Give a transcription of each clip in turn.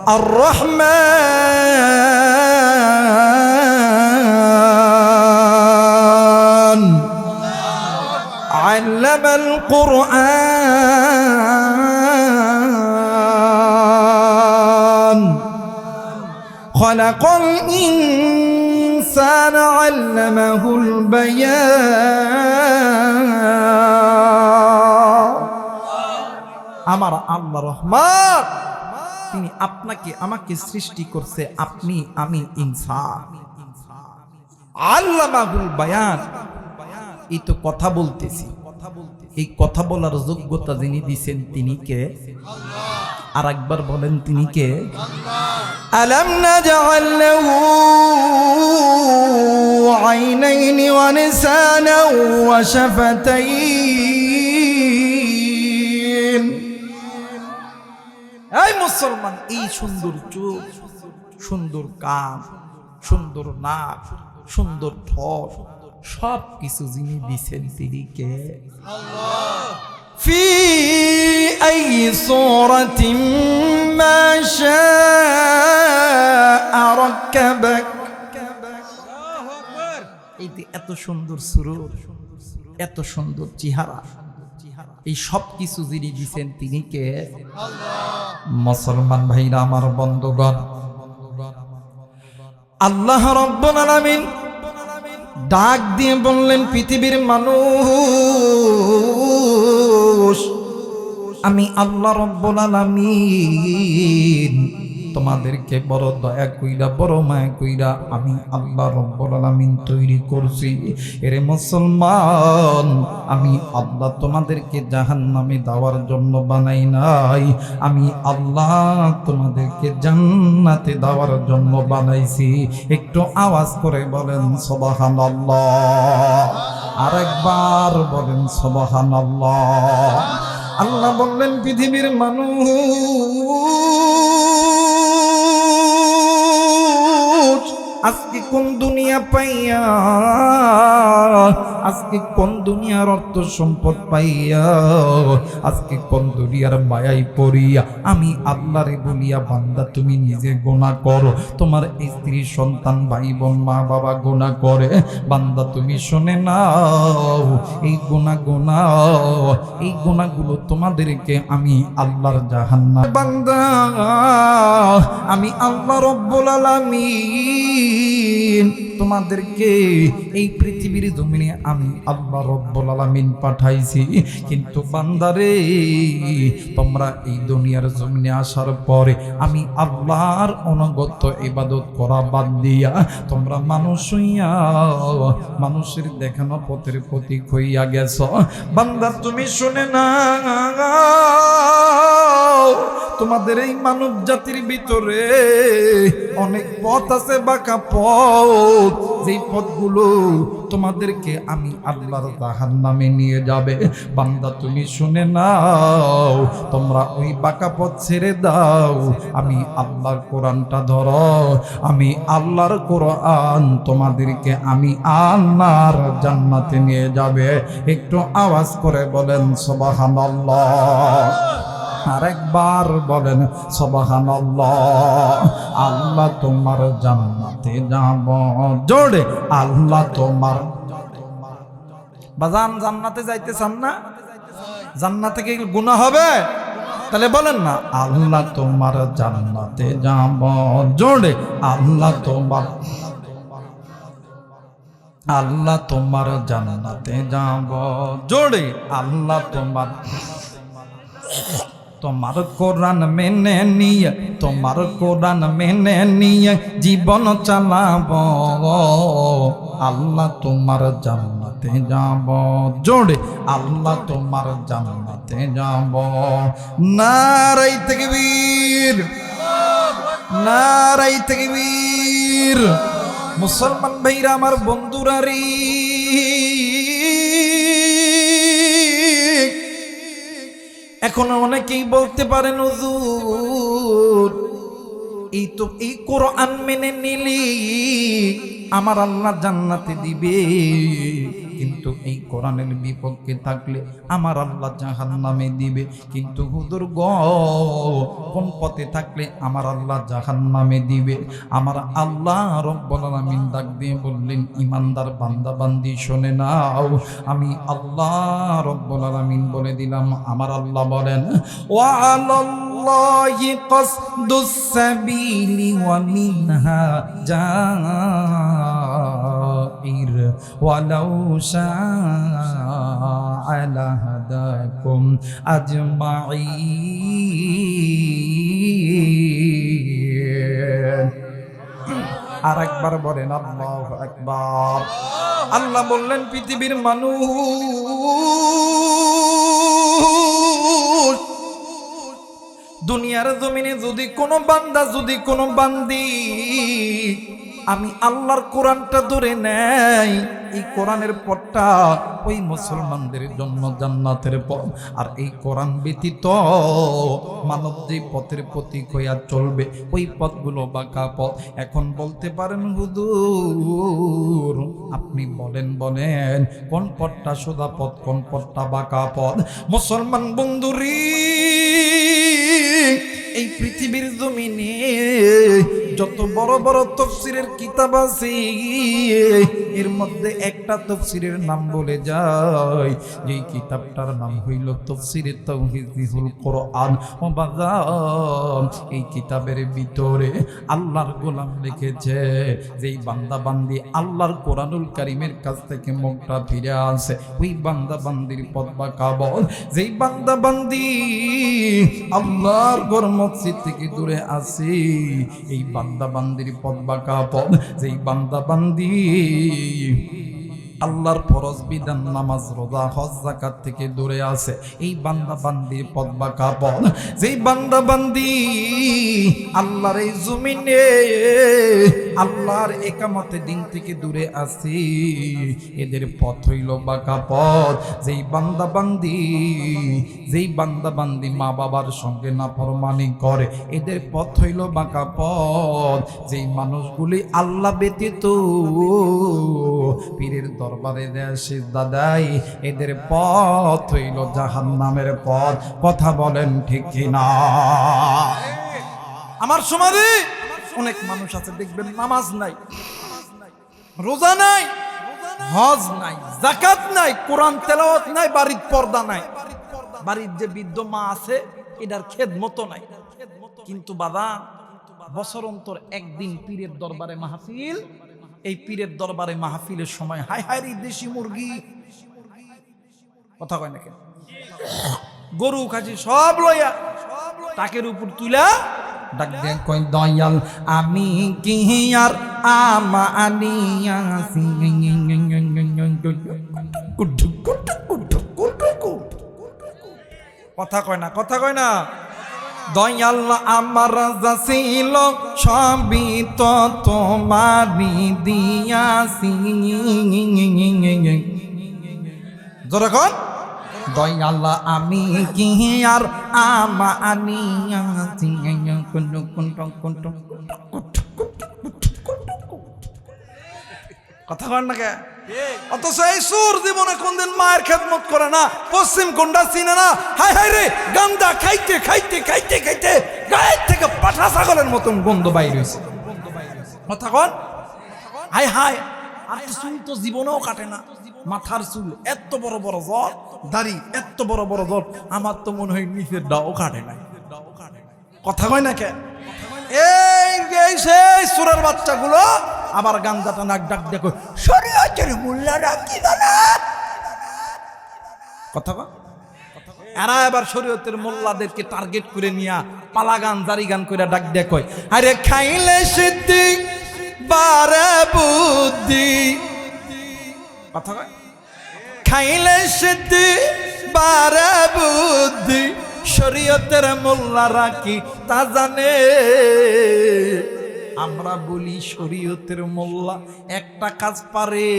الرحمن علم القرآن خلق الإنسان علمه البيان আমার আল্লাহ রহমান তিনি আপনাকে আমাকে সৃষ্টি করছে আপনি আমি ইনসান আল্লামাহুল বায়ান এই তো কথা বলতেছি এই কথা বলার যোগ্যতা যিনি দিবেন তিনি কে আল্লাহ আর একবার বলেন তিনি কে আল্লাহ আলাম নাজআল লাহু আইনাইনি ওয়া লিসানান ওয়া শাফাতাইন এই মুসলমান এই সুন্দর চোখ সুন্দর কান সুন্দর নাক সুন্দর ঠোঁট সব কিছু যিনি দিয়েছেন তিনি কে আল্লাহ ফি আই সূরাতিন মা শাআ রাক্কাবাক আল্লাহু আকবার এই এত সুন্দর সুরত এত সুন্দর চেহারা এই সব কিছু যিনি দিয়েছেন তিনি কে আল্লাহ মুসলমান ভাইরা আমার বন্ধুগণ আল্লাহ রাব্বুল আলামিন ডাক দিয়ে বললেন পৃথিবীর মানুষ আমি আল্লাহ রাব্বুল আলামিন তোমাদেরকে বড় দয়া কইরা বড় মায়া কইরা আমি আল্লাহ রাব্বুল আলামিন তৈরি করছি এরে মুসলমান আমি আল্লাহ তোমাদেরকে জাহান্নামে দেওয়ার জন্য বানাই নাই আমি আল্লাহ তোমাদেরকে জান্নাতে দেওয়ার জন্য বানাইছি একটু আওয়াজ করে বলেন সুবহানাল্লাহ আরেকবার বলেন সুবহানাল্লাহ আল্লাহ বললেন পৃথিবীর মানুষ আজকে কোন দুনিয়া পাইয়া আজকে কোন দুনিয়ার অর্থ সম্পদ পাইয়া আজকে কোন দুনিয়ার মায়ায় পড়িয়া আমি আল্লাহরে বলিয়া বান্দা তুমি নিজে গুনাহ করো তোমার স্ত্রী সন্তান ভাই বোন মা বাবা গুনাহ করে বান্দা তুমি শুনে নাও এই গুনাহগুলো তোমাদেরকে আমি আল্লাহর জাহান্নাম বান্দা আমি আল্লাহ রাব্বুল আলামিন তোমাদেরকে এই পৃথিবীর জমিনে আমি আল্লাহ রাব্বুল আলামিন পাঠাইছি কিন্তু বান্দারে তোমরা এই দুনিয়ার জমিনে আসার পরে আমি আল্লাহর অনুগত ইবাদত করা বাদ দিয়া তোমরা মানুষ হইয়া মানুষের দেখানো পথের প্রতীক হইয়া গেছো বান্দা তুমি শুনে না তোমাদের এই মানব জাতির ভিতরে অনেক পথ আছে বাঁকা পথ যেই পথগুলো তোমাদেরকে আমি আল্লাহর জাহান্নামে নিয়ে যাবে বান্দা তুমি শুনে নাও তোমরা ওই বাঁকা পথ ছেড়ে দাও আমি আল্লাহর কোরআনটা ধরো আমি আল্লাহর কোরআন তোমাদেরকে আমি আল্লাহর জান্নাতে নিয়ে যাবে একটু আওয়াজ করে বলেন সুবহানাল্লাহ আরেকবার বলেন সুবহানাল্লাহ আল্লাহ তোমার জান্নাতে যাব জোরে আল্লাহ তোমার বাজান জান্নাতে যাইতে চান না জান্নাতে কি গুনাহ হবে তাহলে বলেন না আল্লাহ তোমার জান্নাতে যাব জোরে আল্লাহ তোমার জান্নাতে যাব জোরে আল্লাহ তোমার কোরআন মেনে নিয়ে তোমার কোরআন মেনে নিয়ে জীবন চালাব আল্লাহ তোমার জান্নাতে যাব জোরে আল্লাহ তোমার জান্নাতে যাব নারায়ে তাকবীর নারায়ে তাকবীর মুসলমান ভাইরা আমার বন্ধুরা রে এখন অনেকেই বলতে পারেন হুজুর এই কোরআন মেনে নিলি আমার আল্লাহ জান্নাতে দিবে কিন্তু এই কোরআনের বিপক্ষে থাকলে আমার আল্লাহ জাহান্নামে দিবে। কিন্তু হুজুর গো, কোন পথে থাকলে আমার আল্লাহ জাহান্নামে দিবে? আমার আল্লাহ রব্বুল আলামিন ডাক দিয়ে বললেন, ইমানদার বান্দা বান্দি শোনে নাও, আমি আল্লাহ রব্বুল আলামিন বলে দিলাম। আমার আল্লাহ বলেন, ওয়া আলাল্লাহি কসদুস সাবিলি ওয়া মিনহা জাইর ওয়ালাউ শাআ লাহাদাকুম আজমাইন। আর একবার বলেন আল্লাহু আকবার। আল্লাহ বললেন, পৃথিবীর মানুষ, দুনিয়ার জমিনে যদি কোনো বান্দা, যদি কোনো বান্দি আমি আল্লাহর কোরআনটা ধরে নেয়, এই কোরআনের পথটা ওই মুসলমানদের জন্য জান্নাতের পথ। আর এই কোরআন ব্যতীত মানব যে পথের প্রতীক হইয়া চলবে, ওই পথগুলো বাঁকা পথ। এখন বলতে পারেন, হুজুর আপনি বলেন কোন পথটা সোজা পথ, কোন পথটা বাঁকা পথ? মুসলমান বন্ধুরি, এই পৃথিবীর জমিনে যত বড় বড় তাফসীরের কিতাব আছে, এর মধ্যে একটা তাফসীরের নাম বলে যায়, এই কিতাবটার নাম হইল তাফসীরে তাওহীদুল কোরআন। ও বাজান, এই কিতাবের ভিতরে আল্লাহর গোলাম লিখেছে, যেই বান্দা বান্দি আল্লাহর কোরআনুল কারীমের কাছ থেকে মুখটা ফিরে আসে, ওই বান্দা বান্দির পথ বাঁকা বল। যেই বান্দা বান্দি আল্লাহর ঘর মসজিদ থেকে দূরে আসে, এই বান্দা বান্দির পথ বাঁকা পথ। যেই বান্দা বান্দি আল্লাহর ফরজ বিধান নামাজ রোজা হজ যাকাত থেকে দূরে আছে, এই বান্দা বান্দির পথ বাঁকা পথ। যেই বান্দা বান্দি আল্লাহর এই জমিনে আল্লাহর একামতে দিন থেকে দূরে আছে, এদের পথ হইল বাঁকা পথ। যেই বান্দা বান্দি মা বাবার সঙ্গে নাফরমানি করে, এদের পথ হইল বাঁকা পথ। যেই মানুষগুলি আল্লাহ ব্যতীত পীরের দরবারে সিজদা দেয়, এদের পথ হইল জাহান্নামের পথ। কথা বলেন ঠিক কিনা? আমার সমাজে অনেক মানুষ আছে, দেখবেন নামাজ নাই, রোজা নাই, হজ নাই, যাকাত নাই, কোরআন তেলাওয়াত নাই, বাড়ির পর্দা নাই, বাড়ির যে বৃদ্ধ মা আছে এটার খেদমত নাই। কিন্তু বাবা, বছর অন্তর একদিন পীরের দরবারে মাহফিল, এই পীরের দরবারে মাহফিলের সময় হাই হাই রে দেশি মুরগি, কথা কয় না কেন, গরু খাসি সব লইয়া টাকের উপর তুলা ডাক দেন, কই দয়াল আমি কি আর আমানিয়াছি, কথা কয় না, কথা কয় না। দয়াল আমার যাছিল সবই তো তোমারি দিয়াছি, যখন দয়াল আমি কি আর আমানিয়াছি, কথা কন না কে? অথচ এই সুর জীবনে কোনদিন মায়ের খেদমত করে না, পশ্চিম কোনটা চিনে না। হাই হাই রে, গান্দা খাইতে খাইতে খাইতে খাইতে গায়ের থেকে পাঠা ছাগলের মতন গন্ধ বাইর হয়েছে। কথা কন, হাই হাই। আর চুল তো জীবনেও কাটে না, মাথার চুল এত বড় বড় জল, দাড়ি এত বড় বড় জল, আমার তো মনে হয় নিচের ডাও কাটে নাই। কথা কয় না কে? এই সেই সুরের বাচ্চাগুলো আবার গান্দাটা নাক ডাক দেখো, শরীয়তের মোল্লারা কি জানে, কথা কয়। এরা এবার শরীয়তের মোল্লাদেরকে টার্গেট করে নিয়া পালা গান জারি গান করে ডাক দেখো, আরে খাইলে সিদ্দিক বারে বুদ্ধি, কথা কয়, খাইলে সিদ্দিক বারে বুদ্ধি, শরীয়তের মোল্লারা কি তা জানে? আমরা বলি শরীয়তের মোল্লা একটা কাজ পারে,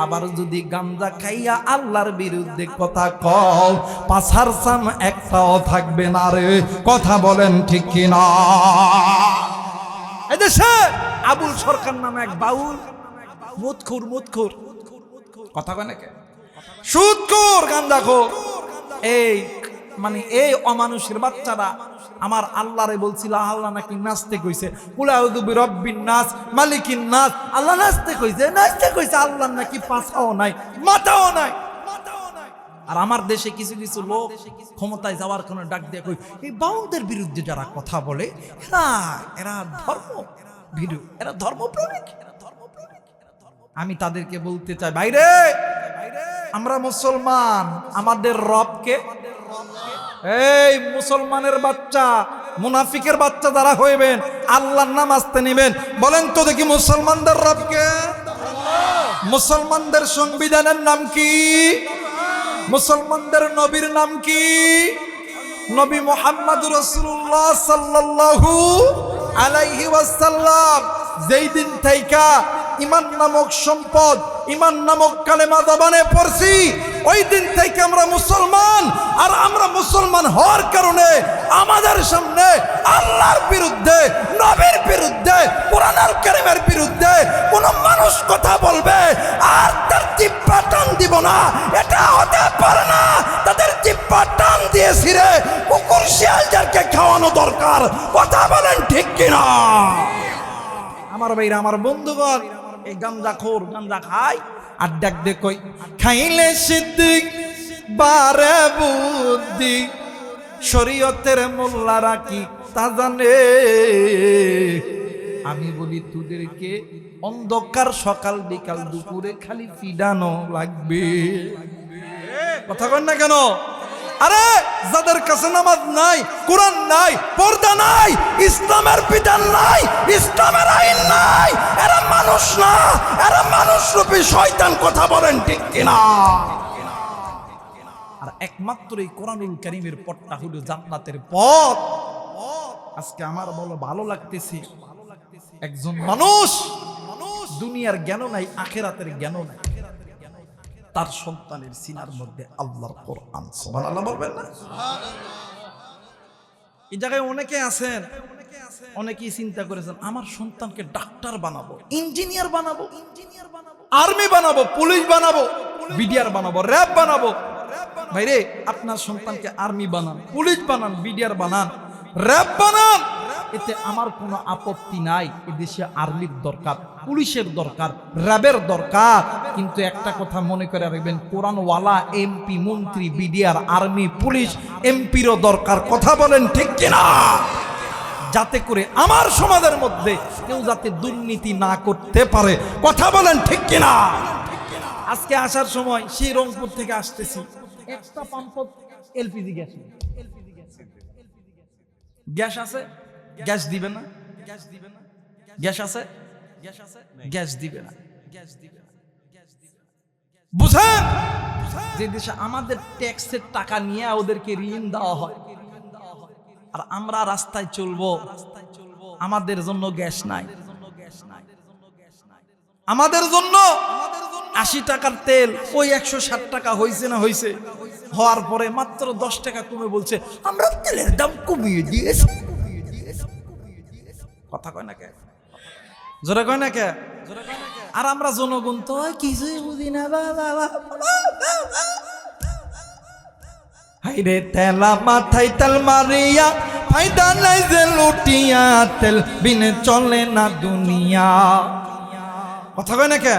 আবার যদি গাঞ্জা খাইয়া আল্লাহর বিরুদ্ধে কথা কও, পাছার সাম একটাও থাকবে না রে। কথা বলেন ঠিক কিনা? এদেশে আবুল সরকার নামে এক বাউল মুতখুর কথা কয় নাকি? সুদখোর, গাঁজাখোর, এই মানে এই অমানুষের বাচ্চারা আমার আল্লাহরে বলছিল আল্লাহ নাকি নাচতে কইছে, কুল আউযু বিরাব্বিন নাস মালিকিন নাস, আল্লাহ নাচতে কইছে আল্লাহ নাকি পাছাও নাই মাথাও নাই। আর আমার দেশে কিছু কিছু লোক ক্ষমতায় যাওয়ার কারণে ডাক দিয়ে কই এই বাউলদের বিরুদ্ধে যারা কথা বলে এরা ধর্ম ভীরু, এরা ধর্মপ্রেমিক। আমি তাদেরকে বলতে চাই, ভাইরে আমরা মুসলমান, আমাদের রবকে, এই মুসলমানের বাচ্চা মুনাফিকের বাচ্চা যারা হইবেন আল্লাহর নাম আসতে নিবেন, বলেন তো দেখি মুসলমানদের রবকে? মুসলমানদের সংবিধানের নাম কি? মুসলমানদের নবীর নাম কি? নবী মুহাম্মদুর রাসূলুল্লাহ সাল্লাল্লাহু আলাইহি ওয়াসাল্লাম যেই দিন থেকে ঈমান নামক সম্পদ, ঈমান নামক কালেমা জবানে পড়ছি, ওই দিন থেকে আমরা মুসলমান। আর আমরা মুসলমান হওয়ার কারণে আমাদের সামনে আল্লাহর বিরুদ্ধে, নবীর বিরুদ্ধে, কোরআনুল কারীমের বিরুদ্ধে কোন মানুষ কথা বলবে আর তার জিহ্বা টান দিব না, এটা হতে পারে না। তাদের জিহ্বা টান দিয়ে ছিঁড়ে কুকুর শিয়ালদেরকে খাওয়ানো দরকার। কথা বলেন ঠিক কিনা? আমার ভাইরা, আমার বন্ধুগণ, এই গাঁজাখোর গাঁজা খায় আর ডাক দে কই খাইলে সিদ্দিক বারে বুদ্ধি, শরীয়তের মোল্লারা কি তা জানে? আমি বলি তোদেরকে অন্ধকার সকাল বিকাল দুপুরে খালি ফিডানো লাগবে। কথা কন না কেন? আরে যাদের কাছে নামাজ নাই, কোরআন নাই, পর্দা নাই, ইসলামের বিধান নাই, ইসলামের আইন নাই, এরা মানুষ না, এরা মানুষ রূপী শয়তান। কথা বলেন ঠিক কিনা? আর একমাত্র এই কোরআনুল কারীমের পথটা হলো জান্নাতের পথ। আজকে আমার বলো ভালো লাগতেছে, একজন মানুষ দুনিয়ার জ্ঞান নাই, আখিরাতের জ্ঞান নাই, তার সন্তানের সিনার মধ্যে আল্লাহর কোরআন। সুবহানাল্লাহ বলবেন না? এই জায়গায় অনেকে আছেন, অনেকেই চিন্তা করেছেন আমার সন্তানকে ডাক্তার বানাবো, ইঞ্জিনিয়ার বানাবো, আর্মি বানাবো, পুলিশ বানাবো, বিডিআর বানাবো, র্যাব বানাবো। ভাইরে, আপনার সন্তানকে আর্মি বানান, পুলিশ বানান, বিডিআর বানান, র্যাব বানান, এতে আমার কোনো আপত্তি নাই। এদেশে আর্মির দরকার, পুলিশের দরকার, র্যাবের দরকার। কিন্তু একটা কথা মনে করে রাখবেন, কোরআনওয়ালা এমপি, মন্ত্রী, বিডিআর, আর্মি, পুলিশ, এমপিরও দরকার। কথা বলেন ঠিক কিনা? যাতে করে আমার সমাজের মধ্যে কেউ যাতে দুর্নীতি না করতে পারে। কথা বলেন ঠিক কিনা? আজকে আসার সময় সেই রংপুর থেকে আসতেছি, একটা পাম্পত এলপিজি গ্যাস, গ্যাস আছে, গ্যাস দিবে না, গ্যাস দিবে না, গ্যাস আছে, গ্যাস আছে, গ্যাস দিবে না, গ্যাস দিবে না, গ্যাস দিবে না। বুঝেন, যে দেশে আমাদের ট্যাক্সের টাকা নিয়ে ওদেরকে ঋণ দেওয়া হয়, আর আমরা রাস্তায় চলবো, আমাদের জন্য গ্যাস নাই, আমাদের জন্য 80 টাকার তেল ওই 160 টাকা হয়েছে না হয়েছে, হওয়ার পরে মাত্র 10 টাকা কমে বলছে আমরা তেলের দাম কমিয়ে দিয়েছি। কথা কয় না কে? জোরে কয় না কে? আর আমরা জনগণ তো কিছুই বুঝি না। হাইরে তেলা মাথায় তেল মারিয়া, ফায়দা নাই যে লুটিয়া, তেল বিনে চলে না দুনিয়া। কথা কয় না কে?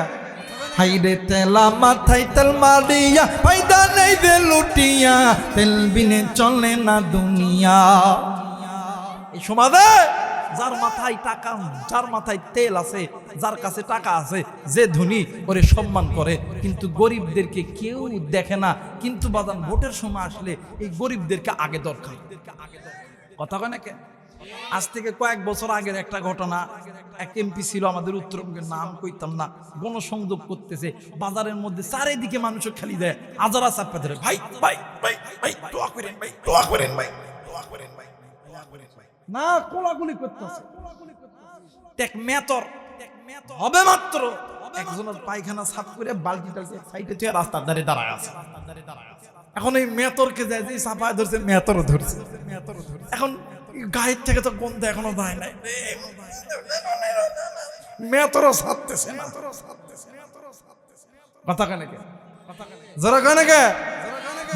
হাইরে তেলা মাথায় তেল মারিয়া, ফায়দা নাই যে লুটিয়া, তেল বিনে চলে না দুনিয়া। এই সমাজে যার মাথায় টাকা, যার মাথায় তেল আছে, যার কাছে টাকা আছে, যে ধনী ওরে সম্মান করে, কিন্তু গরিবদেরকে কেউ দেখে না। কিন্তু বাজান ভোটের সময় আসলে এই গরিবদেরকে আগে দরকার। কথা কয় না কে? আজ থেকে কয়েক বছর আগের একটা ঘটনা, এক এমপি ছিল আমাদের উত্তরবঙ্গের, নাম কইতাম না, গণসংযোগ করতেছে, বাজারের মধ্যে চারিদিকে মানুষ খালি দেয়, আজারা চাপা ধরে, ভাই ভাই ভাই ভাই দোয়া করেন, ভাই দোয়া করেন, ভাই দোয়া করেন, ভাই না, কোলাগুলি করতেছে। টেক মেতর হবে মাত্র একজনের পায়খানা সাফ করে বালতি টালতি সাইডে থেকে রাস্তার ধারে দাঁড়ায় আছে। এখন এই মেতরকে যায় যে সাফায় ধরছে, মেতরও ধরছে। এখন গায়ের থেকে তো গন্ধ এখনো যায় নাই, মেতরও ছাড়তেছে না। কথা কেন যারা কেন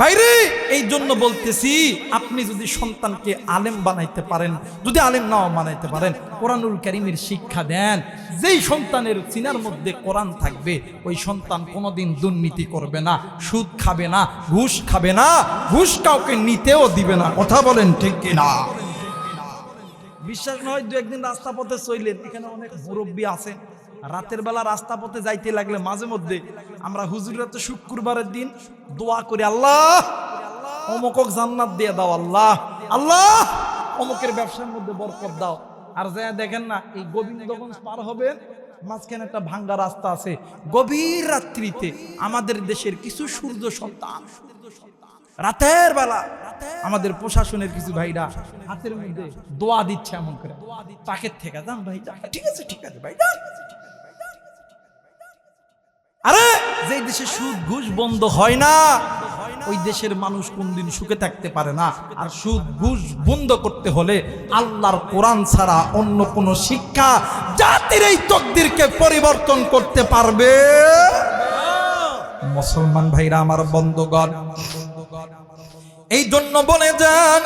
বাইরে এই জন্য বলতেছি, আপনি যদি সন্তানকে আলেম বানাইতে পারেন, যদি আলেম নাও বানাইতে পারেন, কোরআনুল কারীমের শিক্ষা দেন, যেই সন্তানের সিনার মধ্যে কোরআন থাকবে ওই সন্তান কোনোদিন দুর্নীতি করবে না, সুদ খাবে না, ঘুষ খাবে না, ঘুষ কাউকে নিতেও দিবে না। কথা বলেন ঠিক কিনা? বিশ্বাস নয়, দু একদিন রাস্তা পথে চললেন, এখানে অনেক মুরব্বী আছে, রাতের বেলা রাস্তা পথে যাইতে লাগলে মাঝে মধ্যে আমরা হুজুররা তো শুক্রবারের দিন দোয়া করি, আল্লাহ অমুকক জান্নাত দিয়ে দাও, আল্লাহ আল্লাহ অমুকের ব্যবসার মধ্যে বরকত দাও। আর যা দেখেন না, এই গোবিন্দগঞ্জ পার হবে, মাঝখানে একটা ভাঙ্গা রাস্তা আছে, গভীর রাত্রিতে আমাদের দেশের কিছু সূর্য সন্তান রাতের বেলা আমাদের প্রশাসনের কিছু ভাইরা হাতের মধ্যে দোয়া দিচ্ছে, এমন করে পাকের থেকে যান ভাই, ঠিক আছে ঠিক আছে ভাই। আরে যেই দেশে সুদ ঘুষ বন্ধ হয় না ওই দেশের মানুষ কোনদিন সুখে থাকতে পারে না। আর সুদ ঘুষ বন্ধ করতে হলে আল্লাহর কোরআন ছাড়া অন্য কোন শিক্ষা জাতির এই তকদিরকে পরিবর্তন করতে পারবে। মুসলমান ভাইরা আমার বন্ধুগণ, এই জন্য বলে যায়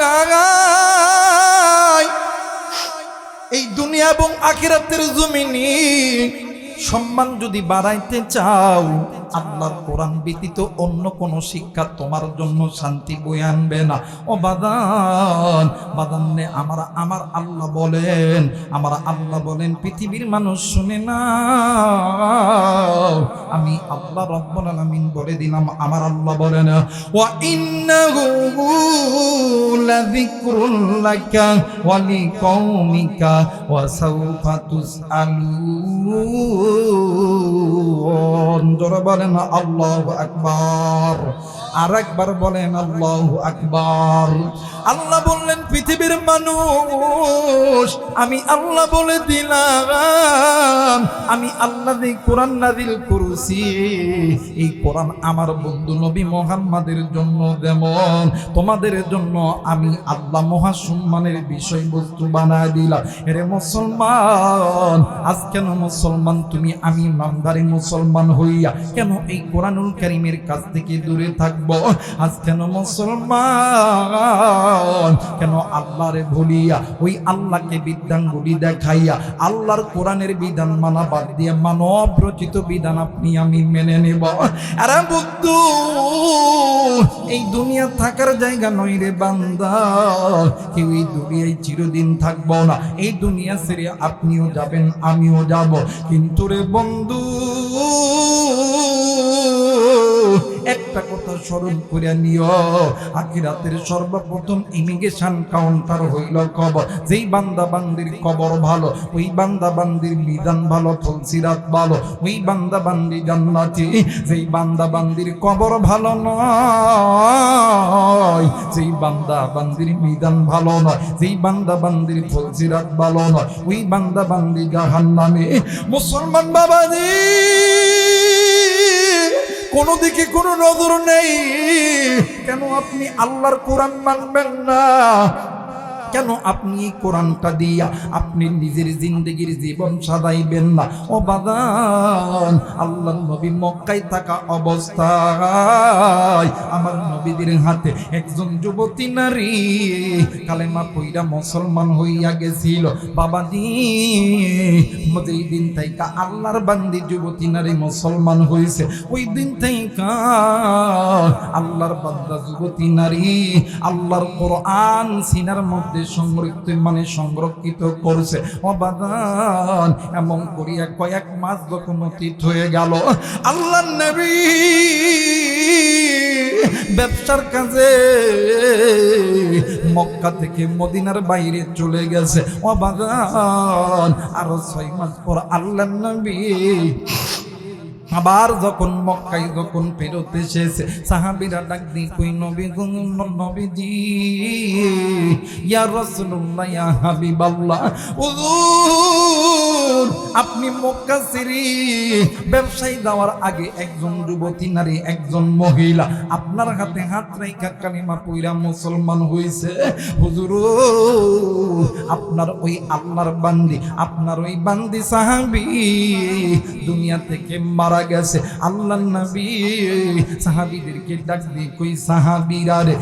এই দুনিয়া এবং আখিরাতের জমিনে সম্মান যদি বাড়াইতে চাও, আল্লাহর কোরআন ব্যতীত অন্য কোন শিক্ষা তোমার জন্য শান্তি বয়ে আনবে না। ও বাদান বাদান, আমার আল্লাহ বলেন, আল্লাহ বলেন, পৃথিবীর মানুষ শুনে না, আমি আল্লাহ রাব্বুল আলামিন বলে দিলাম, আমার আল্লাহ বলেন, ওয়া ইন্নাহু লাযিকরুল লাকা ওয়া লিকাওমিকা ওয়া সাওফা তুসআলুন। জোরে বলেন আল্লাহু আকবার, আর একবার বলেন আল্লাহু আকবার। আল্লাহ বললেন, পৃথিবীর মানুষ আমি আল্লাহ বলে দিলাম, আমি আল্লাহ এই কোরআন নাযিল করেছি, এই কোরআন আমার বন্ধু নবী মুহাম্মাদের জন্য যেমন তোমাদের জন্য আমি আল্লাহ মহাসম্মানের বিষয়বস্তু বানায় দিলাম। এরে মুসলমান, আজ কেন মুসলমান তুমি আমি নামধারী মুসলমান হইয়া কেন এই কোরআনুল কারীমের কাছ থেকে দূরে থাকবো? আজ কেন মুসলমান, কেন আল্লাহরে ভুলিয়া ওই আল্লাহকে বিধানগুলি দেখাইয়া আল্লাহর কোরআনের বিধান মানা বাদ দিয়ে মানব রচিত বিধান আপনি আমি মেনে নেব? আরে বন্ধু, এই দুনিয়া থাকার জায়গা নয় রে বান্দা, কেউ এই দুনিয়ায় চিরদিন থাকবো না, এই দুনিয়া ছেড়ে আপনিও যাবেন আমিও যাব, কিন্তু রে বন্ধু একটা কথা স্মরণ করে নিও, আখিরাতের সর্বপ্রথম ইমিগ্রেশন কাউন্টার হইল কবর। যেই বান্দা বান্দির কবর ভালো, ওই বান্দা বান্দির বিধান ভালো, ফলসিরাত ভালো, ওই বান্দা বান্দি জান্নাতি। যেই বান্দা বান্দির কবর ভালো নয়, যেই বান্দা বান্দির বিধান ভালো নয়, যেই বান্দা বান্দির ফলসিরাত ভালো নয়, ওই বান্দা বান্দি জাহান্নামে। মুসলমান বাবাজি, কোনো দিকে কোনো নজর নেই, কেন আপনি আল্লাহর কোরআন মানবেন না? কেন আপনি এই কোরআনটা দিয়া আপনি নিজের জিন্দেগির জীবন সাজাইবেন না? ও বাদান, আল্লাহর নবী মক্কায় থাকা অবস্থায় আমার নবীদের হাতে একজন যুবতী নারী কালেমা পইরা মুসলমান হইয়া গেছিল। বাবাজি, যেই দিন থেকে আল্লাহর বান্দি যুবতী নারী মুসলমান হয়েছে, ওই দিন থেকে আল্লাহর বান্দা যুবতী নারী আল্লাহর কোরআন সিনার মধ্যে সংরক্ষিত করছে। অবাদান, এমন করিয়া কয়েক মাস যখন অতীত হয়ে গেল, আল্লাহর নবী ব্যবসার কাজে মক্কা থেকে মদিনার বাইরে চলে গেছে। অবাদান, আরো 6 মাস পর আল্লাহর নবী আবার যখন মক্কায় যখন ফেরত এসেছে, সাহাবীরা ডাক দিয়ে কই নবী গো নবীজি, ইয়া রাসূলুল্লাহ, ইয়া হাবিবাল্লাহ, হুজুর আপনি মক্কা ছেড়ে ব্যবসায়ী যাওয়ার আগে একজন যুবতী নারী, একজন মহিলা আপনার হাতে হাত রাইখা কালিমা পয়রা মুসলমান হয়েছে। হুজুর, আপনার ওই আল্লাহর বান্দি, আপনার ওই বান্দি সাহাবী দুনিয়া থেকে মারা গেছে। আল্লাহর নবী সাহাবীদেরকে ডাক দিয়ে কই, সাহাবীরা রে,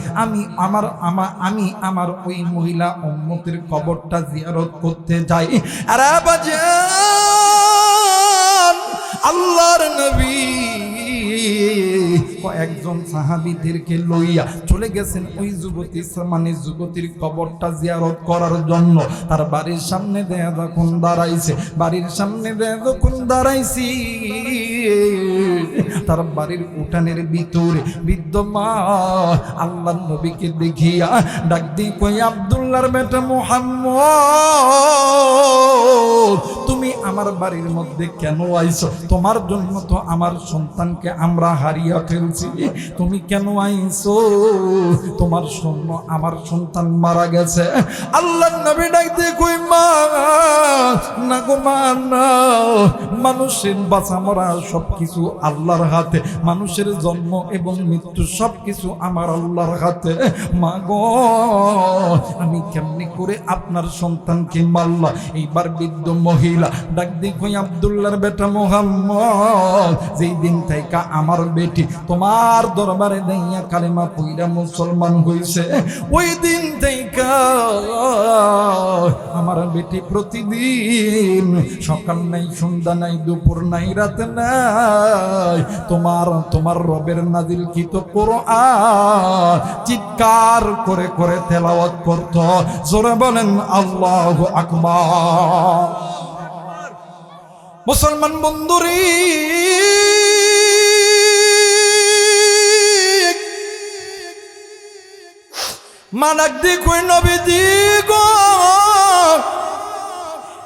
আমি আমার ওই মহিলা উম্মতের কবরটা জিয়ারত করতে যাই। আরে বাজান, আল্লাহর নবী কয়েকজন সাহাবীদেরকে লইয়া চলে গেছেন ওই যুবতীর কবরটা জিয়ারত করার জন্য। তার বাড়ির সামনে দেয়া যখন দাঁড়াইছি, তার বাড়ির উঠানের ভিতরে বিদ্যমান আল্লাহর নবীকে দেখিয়া ডাক দিয়ে কই, আব্দুল্লাহর বেটা মুহাম্মদ, তুমি আমার বাড়ির মধ্যে কেন আইছো? তোমার জন্য তো আমার সন্তানকে আমরা হারিয়ে ফেলছি, তুমি কেন আইছো? তোমার জন্য আমার সন্তান মারা গেছে। আল্লাহর নবী ডাক দিয়ে কই, মা না গো মা না, মানুষের বাঁচা মরা সবকিছু আল্লাহর হাতে, মানুষের জন্ম এবং মৃত্যু সবকিছু আমার আল্লাহর হাতে। মা গো, আমি কেমনি করে আপনার সন্তানকে মারলাম? এইবার বৃদ্ধ মহিলা ডাক দিয়ে কই, আব্দুল্লাহর বেটা মুহাম্মদ, যেই দিন থেকে আমার বেটি তোমার দরবারে দাইয়া কালেমা পয়রা মুসলমান হইছে, ওই দিন থেকে আমার বেটি প্রতিদিন সকাল নাই, সন্ধ্যা নাই, দুপুর নাই, রাত নাই, তোমার রবের নাজিলকৃত কোরআন চিৎকার করে করে তেলাওয়াত করত। জোরে বলেন আল্লাহু আকবার। মুসলমান বন্ধুরে, মানাক দেখুই নবীজি গো,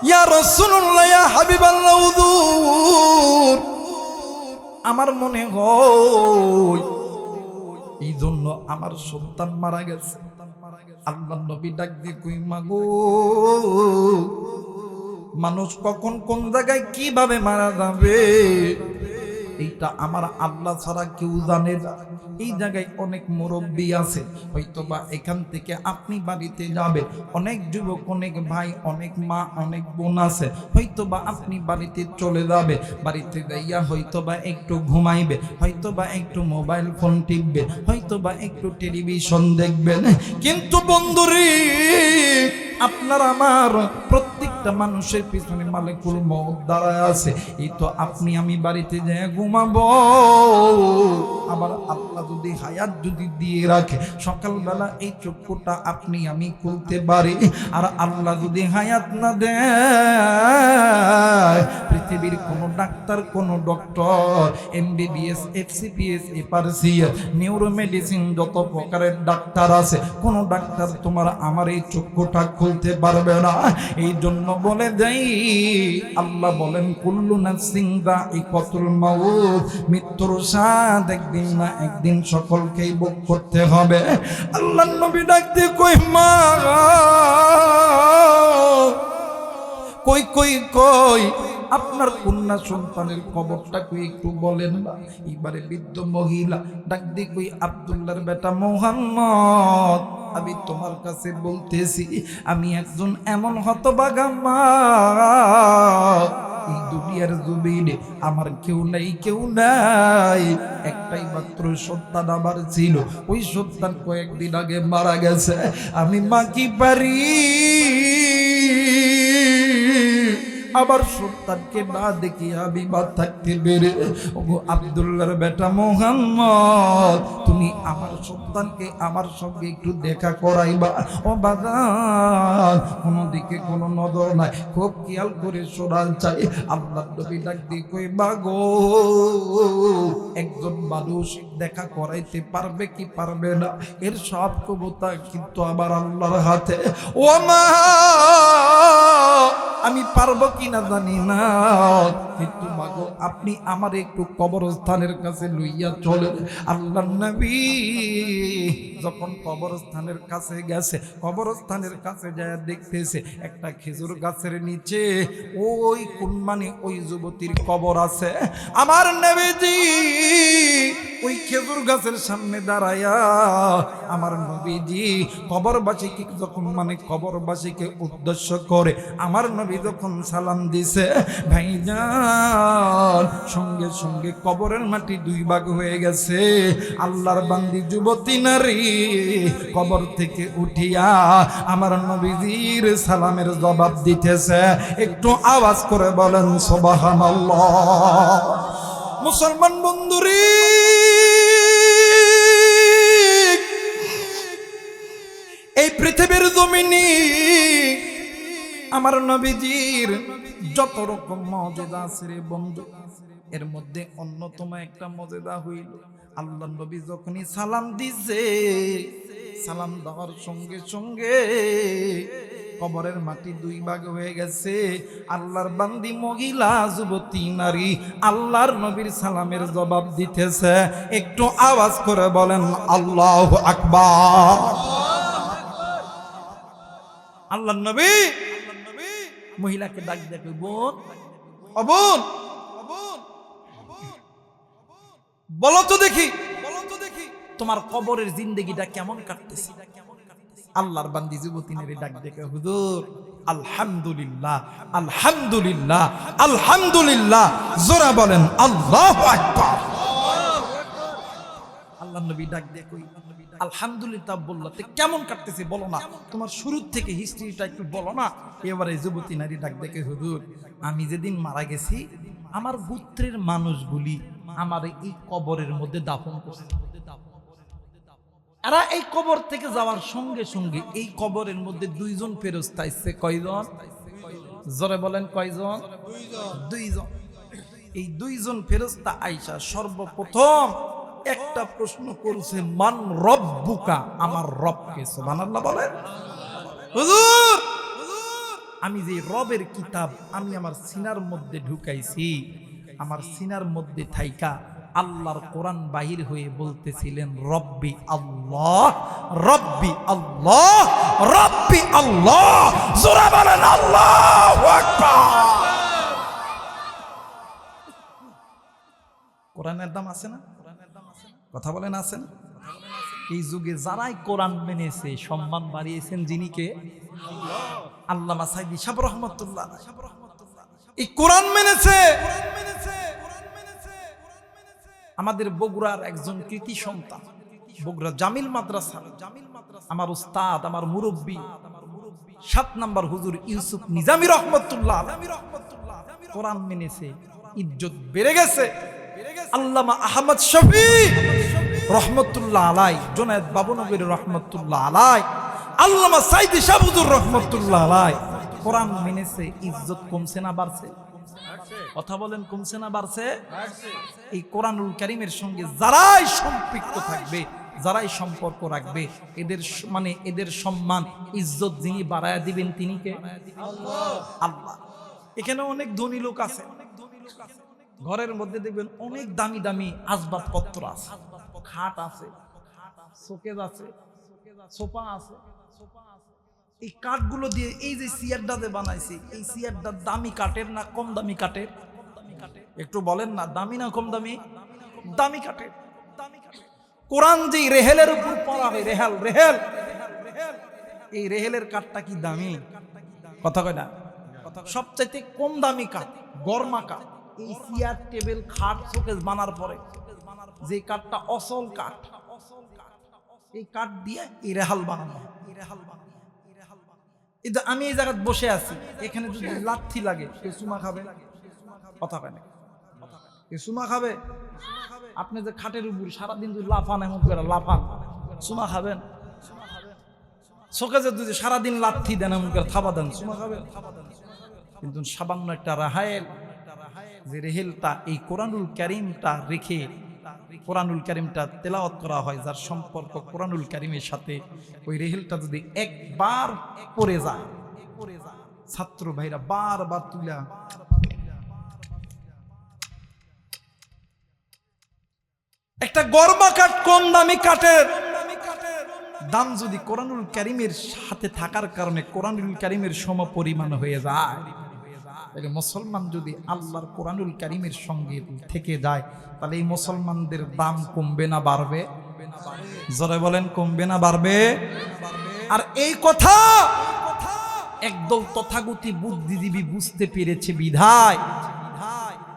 ইয়া রাসূলুল্লাহ, ইয়া হাবিবাল্লাহ, হুজুর, আমার মনে হয় এই জন্য আমার সন্তান মারা গেছে। আল্লাহর নবী ডাক দিয়ে কই, মাগো, মানুষ কখন কোন জায়গায় কিভাবে মারা যাবে এইটা আমার আল্লাহ ছাড়া কেউ জানে না। এই জায়গায় অনেক মুরব্বী আছে, হয়তোবা এখান থেকে আপনি বাড়িতে যাবেন, অনেক যুবক, অনেক ভাই, অনেক মা, অনেক বোন আছে, হয়তোবা আপনি বাড়িতে চলে যাবে, বাড়িতে যাইয়া হয়তোবা একটু ঘুমাইবে, হয়তোবা একটু মোবাইল ফোন টিপবে, হয়তোবা একটু টেলিভিশন দেখবেন। কিন্তু বন্ধুরে, আপনার আমার প্রত্যেকটা মানুষের পিছনে মালিকুল মউত দাঁড়ায় আছে। এই তো আপনি আমি বাড়িতে যাই ঘুমাবো, আবার আল্লাহ যদি হায়াত যদি দিয়ে রাখে, সকালবেলা এই চক্ষুটা আপনি আমি খুলতে পারি। আর আল্লাহ যদি হায়াত না দেয়, পৃথিবীর কোনো ডাক্তার, কোনো doctor, MBBS, FCPS, FRCS, neuro medicine, যত প্রকারের ডাক্তার আছে, কোনো ডাক্তার তোমার আমার এই চক্ষুটা খুলতে পারবে না। এই জন্য বলে যাই, আল্লাহ বলেন, কুল্লু নাফসিন যায়িকাতুল মাউত, মৃত্যুর স্বাদ একদিন না একদিন সকলকেই ভোগ করতে হবে। আল্লাহর নবী ডাক দিয়ে কই, মা কই কই কই আপনার কন্যা সন্তানের খবরটা কই একটু বলেন না। এবারে বৃদ্ধ মহিলা ডাক দিয়ে কই, আব্দুল্লাহর বেটা মুহাম্মদ, আমি তোমার কাছে বলতেছি, আমি একজন এমন হতভাগা মা, এই দুনিয়ার জমিনে আমার কেউ নাই, একটাই মাত্র সন্তান আমার ছিল, ওই সন্তান কয়েকদিন আগে মারা গেছে। আমি মা কি পারি আবার সন্তানকে না দেখি আমি মা থাকতে পেরে? ওগো আব্দুল্লাহর বেটা মুহাম্মদ, তুমি আমার সন্তানকে আমার সঙ্গে একটু দেখা করাইবা। ও বাজান, কোনো দিকে কোনো নজর নাই, খুব খেয়াল করে শোনা চাই। আল্লাহর নবী ডাক দিয়ে কই, মাগো, একজন মানুষ দেখা করাইতে পারবে কি পারবে না, এর সব ক্ষমতা কিন্তু আমার আল্লাহর হাতে। ও মা, আমি পারবো কিনা জানি না, কিন্তু মাগো আপনি আমার একটু কবরস্থানের কাছে লইয়া চলেন। আল্লাহর নবী যখন কবরস্থানের কাছে গেছে, কবরস্থানের কাছে যায় দেখতেছে একটা খেজুর গাছের নিচে ওই কুরবানি ওই যুবতীর কবর আছে। আমার নবীজি ওই খেজুর গাছের সামনে দাঁড়ায়া আমার নবীজি কবরবাসীকে যখন কবরবাসীকে উদ্দেশ্য করে আমার নবী যখন সালাম দিছে, ভাইজান সঙ্গে সঙ্গে কবরের মাটি দুই ভাগ হয়ে গেছে। আল্লাহর বান্দি যুবতী নারী কবর থেকে উঠিয়া আমার নবীজির সালামের জবাব দিতেছে। একটু আওয়াজ করে বলেন সুবহানাল্লাহ। মুসলমান বন্ধুরে, এই পৃথিবীর জমিনে আমার নবীজির যত রকম মর্যাদা আছে রে বন্ধু, এর মধ্যে অন্যতম একটা মর্যাদা হইল আল্লাহ নবী যখনই সালাম দিছে, সালাম দেওয়ার সঙ্গে সঙ্গে কবরের মাটি দুই ভাগ হয়ে গেছে। আল্লাহর বান্দি মহিলা যুবতী নারী আল্লাহর নবীর সালামের জবাব দিতেছে। একটু আওয়াজ করে বলেন আল্লাহু আকবার। আল্লাহর নবী মহিলাকে ডাক দেখে, বোন ও বোন, বলো তো দেখি তোমার কবরের জিন্দেগিটা কেমন কাটতেছে। আল্লাহর বান্দি যুবতী নারী ডাক দেখে, হুজুর আলহামদুলিল্লাহ আলহামদুলিল্লাহ আলহামদুলিল্লাহ, জোরা বলেন আল্লাহু আকবার। আল্লাহর নবী ডাক দেখে আলহামদুলিল্লাহ বললো, কেমন কাটতেছে বলো না, তোমার শুরু থেকে হিস্ট্রিটা একটু বলো না। এবারে যুবতী নারী ডাক দেখে, হুজুর আমি যেদিন মারা গেছি আমার গোত্রের মানুষগুলি আমার এই কবরের মধ্যে দাফন করছে। এরা এই কবর থেকে যাওয়ার সঙ্গে সঙ্গে এই কবরের মধ্যে দুইজন ফেরেশতা আসছে। কয়জন? জোরে বলেন কয়জন? দুইজন। এই দুইজন ফেরেশতা আইসা সর্বপ্রথম একটা প্রশ্ন করছে, মান রব্বুকা, আমার রবকে। সুবহানাল্লাহ বলেন। হুজুর আমি যে রবের কিতাব আমি আমার সিনার মধ্যে ঢুকাইছি, আমার সিনার মধ্যে থাইকা আল্লাহর কোরআন বাহির হয়ে বলতেছিলেন রব্বি আল্লাহ রব্বি আল্লাহ রব্বি আল্লাহ, জোরে বলেন আল্লাহু আকবার। কোরআনের দাম আছে না? কথা বলেন আছে না? এই যুগে যারাই কোরআন মেনেছে সম্মান বাড়িয়েছেন যিনি কে? আল্লামা সাইদি সাহেব রহমাতুল্লাহ। এই কোরআন মেনেছে আমাদের বগুড়ার একজন কৃতি সন্তান, বগুড়া জামিল মাদ্রাসা, আমার উস্তাদ আমার মুরব্বী 7 নম্বর হুজুর ইউসুফ নিজামী রহমাতুল্লাহ কোরআন মেনেছে, ইজ্জত বেড়ে গেছে। আল্লামা আহমদ শফি রহমতুল্লাহ আলাই, জুনায়েদ বাবুনগরী রহমতুল্লাহ আলাই, আল্লামা সাইদি শাহ হুজুর রহমতুল্লাহ আলাই কোরআন মেনেছে, ইজ্জত কমছে না বাড়ছে? কথা বলেন কমছে না বাড়ছে? এই কোরআনুল কারীমের সঙ্গে যারাই সম্পৃক্ত থাকবে, যারাই সম্পর্ক রাখবে, এদের সম্মান ইজ্জত যিনি বাড়ায়া দিবেন তিনি কে? আল্লাহ। এখানে অনেক ধনী লোক আছে, ঘরের মধ্যে দেখবেন অনেক দামি দামি আসবাবপত্র আছে, খাট আছে, শোকেস আছে, সোফা আছে। এই কাঠগুলো দিয়ে এই যে চেয়ারটা যে বানাইছে, এই চেয়ারটা দামি কাঠের না কম দামি কাঠের? একটু বলেন না, দামি না কম দামি? দামি কাঠের। কোরআন যে রেহেলের উপর পড়া হয়, রেহেল রেহেল, এই রেহেলের কাঠটা কি দামি? কথা কয় না? সবচাইতে কম দামি কাঠ গরমা কাঠ। এই চেয়ার টেবিল খাট শোকেস বানার পরে যে কাঠটা অসল কাঠ, এই কাঠ দিয়ে এই রেহাল বানানো হয়। আমি এই জায়গায় বসে আছি, এখানে যদি লাথি লাগে কেউ চুমা খাবে? কথা কয় না? কেউ চুমা খাবে? আপনি যে খাটের উপর সারাদিন যদি লাফান, এমন করে লাফান, চুমা খাবেন? শোকেসে যদি সারাদিন লাথি দেন, এমন করে থাবা দেন, চুমা খাবেন? কিন্তু সামান্য একটা রাহায়েল, যে রেহেলটা এই কোরআনুল কারীমটা রেখে কোরআনুল কারীমটা তেলাওয়াত করা হয়, যার সম্পর্ক কোরআনুল কারীমের সাথে, ওই রেহেলটা যদি একবার পড়ে যায়, ছাত্র ভাইরা বারবার তুলা একটা গরমা কাঠ, কম দামি কাঠের দাম যদি কোরআনুল কারীমের সাথে থাকার কারণে কোরআনুল কারীমের সম পরিমাণ হয়ে যায়, তাহলে মুসলমান যদি আল্লাহর কোরআনুল কারীমের সঙ্গে থেকে যায়, তাহলে এই মুসলমানদের দাম কমবে না বাড়বে? জোরে বলেন, কমবে না বাড়বে? আর এই কথা একদল তথাগতি বুদ্ধিজীবী বুঝতে পেরেছে বিধায়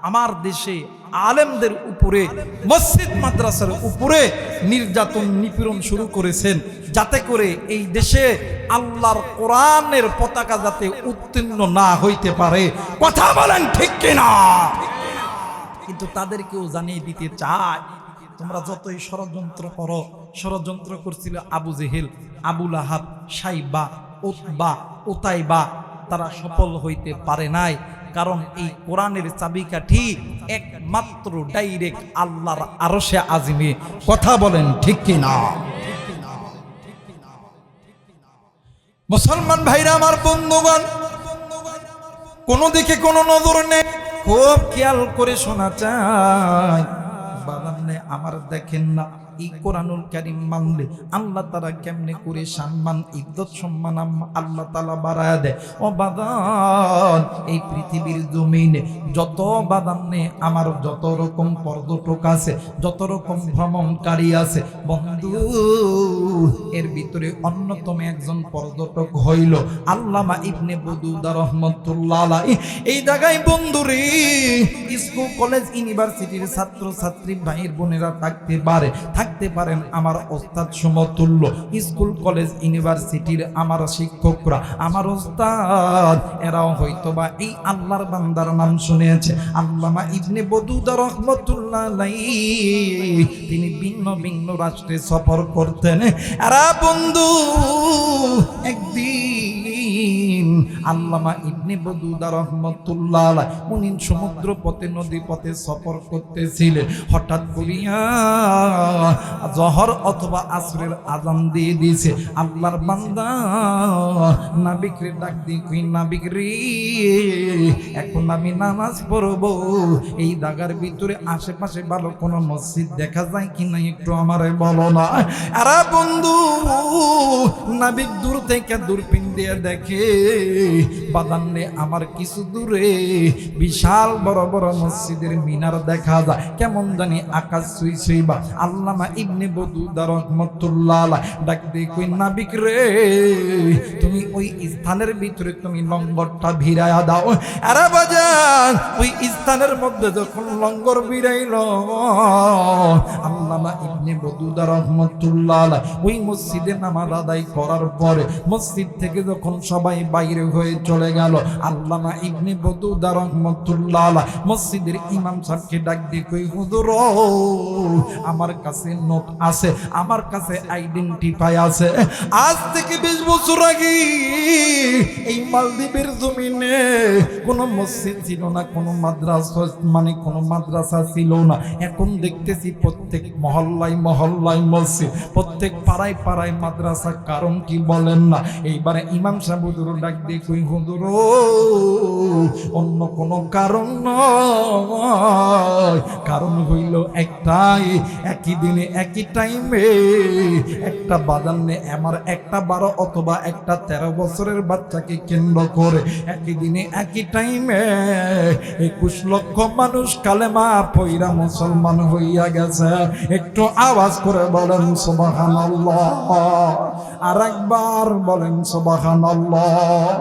আমার দেশে আলেমদের উপরে, মসজিদ মাদ্রাসার উপরে নির্যাতন নিপীড়ন শুরু করেছেন, যাতে করে এই দেশে আল্লাহর কোরআনের পতাকা যাতে উত্তীর্ণ না হইতে পারে। কথা বলেন ঠিক কিনা? কিন্তু তাদেরকেও জানিয়ে দিতে চায়, তোমরা যতই ষড়যন্ত্র করো, ষড়যন্ত্র করছিল আবু জেহেল, আবু লাহাব, সাইবা, উতবা, উতাইবা, তারা সফল হইতে পারে নাই। কারণ এই কোরআনের চাবিকাঠি একমাত্র ডাইরেক্ট আল্লাহর আরশে আজিমে। কথা বলেন ঠিক কিনা? মুসলমান ভাইরা আমার, বন্ধুগণ, কোনো দিকে কোনো নজর নেই, খুব খেয়াল করে শোনা চাই। বাদামনে আমার দেখেন না, এই কোরআনুল কারীম মানলে আল্লাহ তাআলা কেমনে করে সম্মান, ইজ্জত, সম্মান আল্লাহ তাআলা বাড়ায় দেয়। ও বাদান, এই পৃথিবীর জমিনে যত বাদানে আমার যত রকম পর্যটক আছে, যত রকম ভ্রমণকারী আছে বন্ধু, এর ভিতরে অন্যতম একজন পর্যটক হইল আল্লামা ইবনে বদুদা রহমাতুল্লাহ আলাইহি। এই জায়গায় বন্ধুরে স্কুল, কলেজ, ইউনিভার্সিটির ছাত্র ছাত্রী ভাইয়ের বোনেরা থাকতে পারেন আমার ওস্তাদ সমতুল্য। স্কুল, কলেজ, ইউনিভার্সিটির আমার শিক্ষকরা, আমার ওস্তাদ, এরাও হয়তোবা এই আল্লাহর বান্দার নাম শুনেছে, আল্লামা ইবনে বদুদা রহমাতুল্লাহ আলাইহি। তিনি ভিন্ন ভিন্ন রাষ্ট্রে সফর করতেন। এরা বন্ধু একদিন আল্লামা ইবনে বদুদা রহমাতুল্লাহ আলাইহি উনি সমুদ্র পথে, নদী পথে সফর করতেছিলেন। হঠাৎ করিয়া জহর অথবা আসরের আযান দিয়ে দিয়েছে। আল্লাহর বান্দা নাবিকরে ডাক দিয়ে কই, নাবিক রে, এখন আমি নামাজ পড়ব, এই দাগার ভিতরে আশেপাশে ভালো কোনো মসজিদ দেখা যায় কিনা একটু আমারে বলো না। আরে বন্ধু, নাবিক দূর থেকে দূরবীন দিয়ে দেখে বাদান্নে আমার কিছু দূরে বিশাল বড় বড় মসজিদের মিনার দেখা যায়, কেমন জানি আকাশ ছুঁই ছুঁইবা। আল্লামা ইবনে বদুদা রাহমাতুল্লাহ আলাইহি ডাক দিয়ে কই, নাবিক রে, তুমি ওই স্থানের ভিতরে তুমি লঙ্গরটা ভিড়ায়া দাও। আরে বাজান, ওই স্থানের মধ্যে যখন লঙ্গর ভিড়াইল, আল্লামা ইবনে বদুদা রাহমাতুল্লাহ আলাইহি ওই মসজিদে নামাজ আদায় করার পরে মসজিদ থেকে যখন সবাই বাইরে হয়ে চলে গেল, আল্লামা ইবনে বদুদা রাহমাতুল্লাহ আলাইহি মসজিদের ইমাম সাহেবকে ডাক দিয়ে কই, হুজুর, আমার কাছে নোট আছে, আমার কাছে আইডেন্টিফাই আছে। আজ থেকে 20 বছর আগে এই মালদ্বীপের জমিনে কোনো মসজিদ ছিল না, কোনো মাদ্রাসা, মানে কোনো মাদ্রাসা ছিল না। এখন দেখতেছি প্রত্যেক মহল্লায় মহল্লায় মসজিদ, প্রত্যেক পাড়ায় পাড়ায় মাদ্রাসা। কারণ কি বলেন না? এইবারে ইমাম সাহেব হুজুর ডাক দিয়ে কই, হুজুর, অন্য কোনো কারণ নয়, কারণ হইল একটাই, একই দিনে একই টাইমে একটা বাদান্নে আমার একটা 12 অথবা একটা 13 বছরের বাচ্চাকে কেন্দ্র করে একই দিনে একই টাইমে 21 লক্ষ মানুষ কালেমা পয়রা মুসলমান হইয়া গেছে। একটু আওয়াজ করে বলেন সুবহানাল্লাহ, আর একবার বলেন সুবহানাল্লাহ।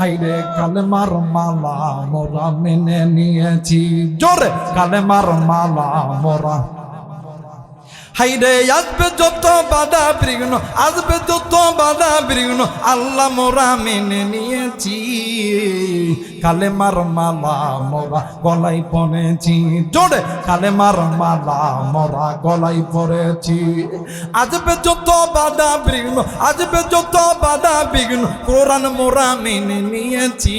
হাইরে কালেমার মালা মোরা মেনে নিয়েছি, জোরে কালেমার মালা মোরা। হাইরে আসবে যত বাধা বিঘ্ন, আসবে যত বাধা বিঘ্ন, আল্লাহ মোরা মেনে নিয়েছি। কালেমার মালা মোরা গলায় পরেছি, জোরে কালেমার মালা মোরা গলায় পরেছি। আসবে যত বাধা বিঘ্ন, আসবে যত বাধা বিঘ্ন, কোরআন মোরা মেনে নিয়েছি।